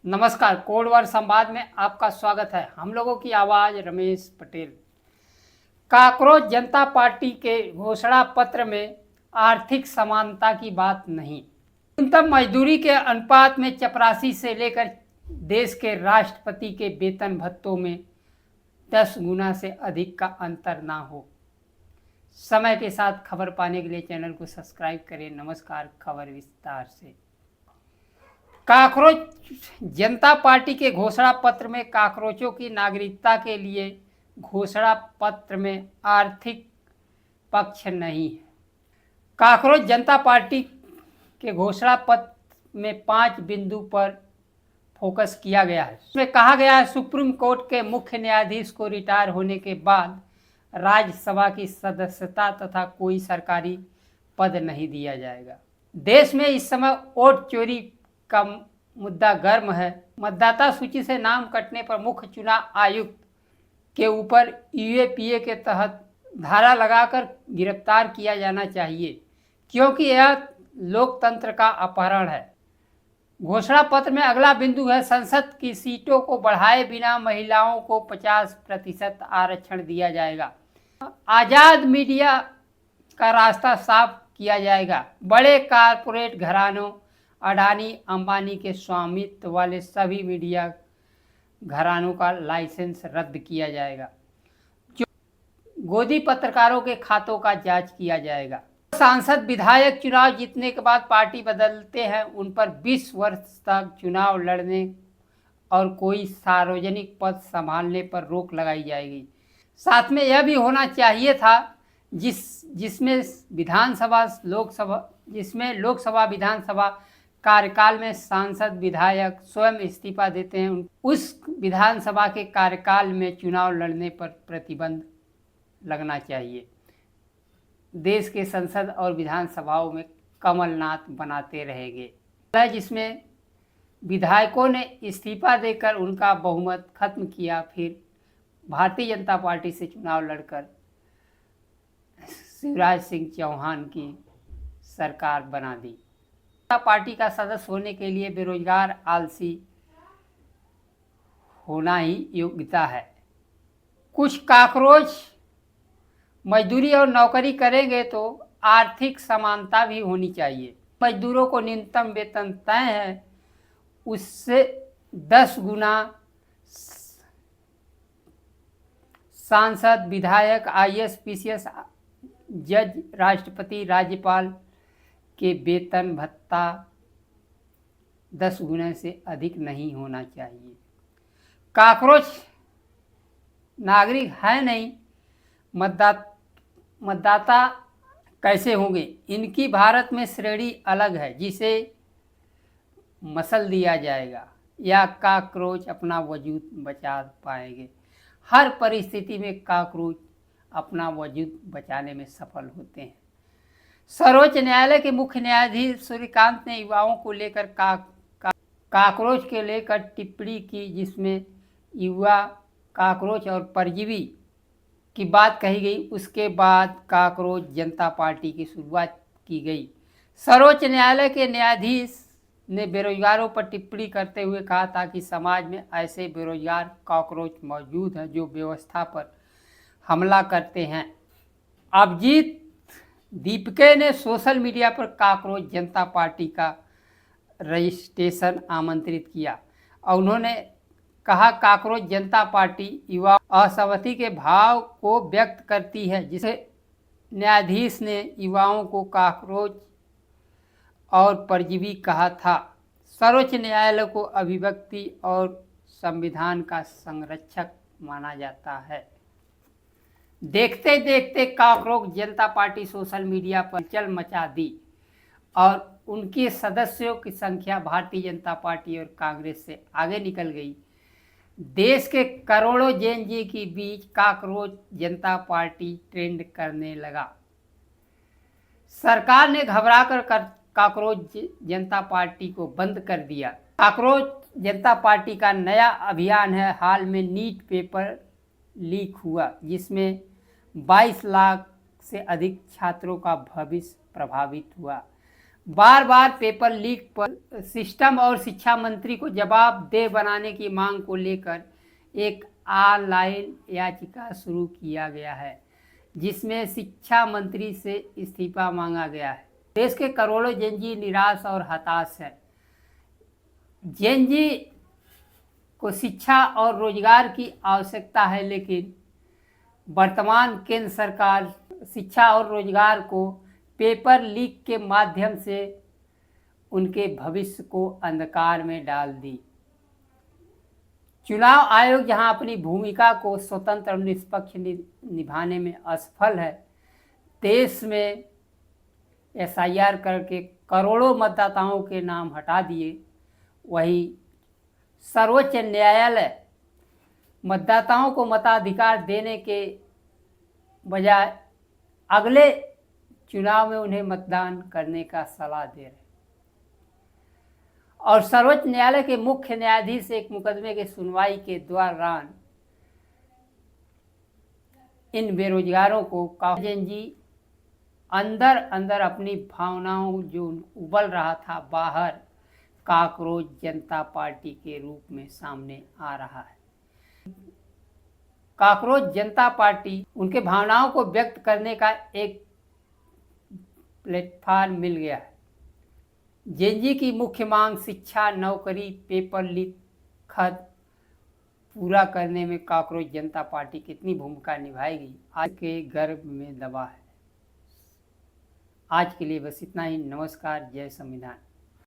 नमस्कार, कोडवर्ड संवाद में आपका स्वागत है। हम लोगों की आवाज रमेश पटेल। काकरोच जनता पार्टी के घोषणा पत्र में आर्थिक समानता की बात नहीं, न्यूनतम मजदूरी के अनुपात में चपरासी से लेकर देश के राष्ट्रपति के वेतन भत्तों में 10 गुना से अधिक का अंतर ना हो। समय के साथ खबर पाने के लिए चैनल को सब्सक्राइब करें। नमस्कार, खबर विस्तार से। काकरोच जनता पार्टी के घोषणा पत्र में काकरोचों की नागरिकता के लिए घोषणा पत्र में आर्थिक पक्ष नहीं है। काकरोच जनता पार्टी के घोषणा पत्र में 5 बिंदु पर फोकस किया गया है। इसमें कहा गया है, सुप्रीम कोर्ट के मुख्य न्यायाधीश को रिटायर होने के बाद राज्यसभा की सदस्यता तथा कोई सरकारी पद नहीं दिया जाएगा। देश में इस समय वोट चोरी का मुद्दा गर्म है। मतदाता सूची से नाम कटने पर मुख्य चुनाव आयुक्त के ऊपर यूएपीए के तहत धारा लगाकर गिरफ्तार किया जाना चाहिए, क्योंकि यह लोकतंत्र का अपहरण है। घोषणा पत्र में अगला बिंदु है, संसद की सीटों को बढ़ाए बिना महिलाओं को 50% आरक्षण दिया जाएगा। आज़ाद मीडिया का रास्ता साफ किया जाएगा। बड़े कारपोरेट घरानों अडानी अंबानी के स्वामित्व वाले सभी मीडिया घरानों का लाइसेंस रद्द किया जाएगा। जो गोदी पत्रकारों के खातों का जांच किया जाएगा। सांसद विधायक चुनाव जीतने के बाद पार्टी बदलते हैं, उन पर 20 वर्ष तक चुनाव लड़ने और कोई सार्वजनिक पद संभालने पर रोक लगाई जाएगी। साथ में यह भी होना चाहिए था जिसमें लोकसभा विधानसभा कार्यकाल में सांसद विधायक स्वयं इस्तीफा देते हैं, उस विधानसभा के कार्यकाल में चुनाव लड़ने पर प्रतिबंध लगना चाहिए। देश के संसद और विधानसभाओं में कमलनाथ बनाते रहेंगे, जिसमें विधायकों ने इस्तीफा देकर उनका बहुमत खत्म किया, फिर भारतीय जनता पार्टी से चुनाव लड़कर शिवराज सिंह चौहान की सरकार बना दी। पार्टी का सदस्य होने के लिए बेरोजगार आलसी होना ही योग्यता है। कुछ काकरोच मजदूरी और नौकरी करेंगे तो आर्थिक समानता भी होनी चाहिए। मजदूरों को न्यूनतम वेतन तय है, उससे 10 गुना सांसद, विधायक, आईएएस, पीसीएस, जज, राष्ट्रपति, राज्यपाल के वेतन भत्ता 10 गुना से अधिक नहीं होना चाहिए। काकरोच नागरिक है नहीं, मतदाता कैसे होंगे? इनकी भारत में श्रेणी अलग है, जिसे मसल दिया जाएगा या काकरोच अपना वजूद बचा पाएंगे। हर परिस्थिति में काकरोच अपना वजूद बचाने में सफल होते हैं। सर्वोच्च न्यायालय के मुख्य न्यायाधीश सूर्यकांत ने युवाओं को लेकर काकरोच के लेकर टिप्पणी की, जिसमें युवा, काकरोच और परजीवी की बात कही गई। उसके बाद काकरोच जनता पार्टी की शुरुआत की गई। सर्वोच्च न्यायालय के न्यायाधीश ने बेरोजगारों पर टिप्पणी करते हुए कहा था कि समाज में ऐसे बेरोजगार काकरोच मौजूद हैं जो व्यवस्था पर हमला करते हैं। अभिजीत दीपके ने सोशल मीडिया पर काकरोच जनता पार्टी का रजिस्ट्रेशन आमंत्रित किया और उन्होंने कहा, काकरोच जनता पार्टी युवा असहमति के भाव को व्यक्त करती है, जिसे न्यायाधीश ने युवाओं को काकरोच और परजीवी कहा था। सर्वोच्च न्यायालय को अभिव्यक्ति और संविधान का संरक्षक माना जाता है। देखते देखते काकरोच जनता पार्टी सोशल मीडिया पर हलचल मचा दी और उनके सदस्यों की संख्या भारतीय जनता पार्टी और कांग्रेस से आगे निकल गई। देश के करोड़ों जेन जी के बीच काकरोच जनता पार्टी ट्रेंड करने लगा। सरकार ने घबराकर काकरोच जनता पार्टी को बंद कर दिया। काकरोच जनता पार्टी का नया अभियान है। हाल में नीट पेपर लीक हुआ, जिसमें 22 लाख से अधिक छात्रों का भविष्य प्रभावित हुआ। बार बार पेपर लीक पर सिस्टम और शिक्षा मंत्री को जवाबदेह बनाने की मांग को लेकर एक ऑनलाइन याचिका शुरू किया गया है, जिसमें शिक्षा मंत्री से इस्तीफा मांगा गया है। देश के करोड़ों जेनजी निराश और हताश हैं। जेनजी को शिक्षा और रोजगार की आवश्यकता है, लेकिन वर्तमान केंद्र सरकार शिक्षा और रोजगार को पेपर लीक के माध्यम से उनके भविष्य को अंधकार में डाल दी। चुनाव आयोग जहां अपनी भूमिका को स्वतंत्र और निष्पक्ष निभाने में असफल है, देश में एसआईआर करके करोड़ों मतदाताओं के नाम हटा दिए, वहीं सर्वोच्च न्यायालय मतदाताओं को मताधिकार देने के बजाय अगले चुनाव में उन्हें मतदान करने का सलाह दे रहे। और सर्वोच्च न्यायालय के मुख्य न्यायाधीश एक मुकदमे के सुनवाई के दौरान इन बेरोजगारों को जेनजी अंदर अंदर अपनी भावनाओं जो उबल रहा था, बाहर काकरोच जनता पार्टी के रूप में सामने आ रहा है। काकरोच जनता पार्टी उनके भावनाओं को व्यक्त करने का एक प्लेटफार्म मिल गया है। जेनजी की मुख्य मांग शिक्षा, नौकरी, पेपर लीक खत पूरा करने में काकरोच जनता पार्टी कितनी भूमिका निभाएगी, आज के गर्भ में दबा है। आज के लिए बस इतना ही। नमस्कार। जय संविधान।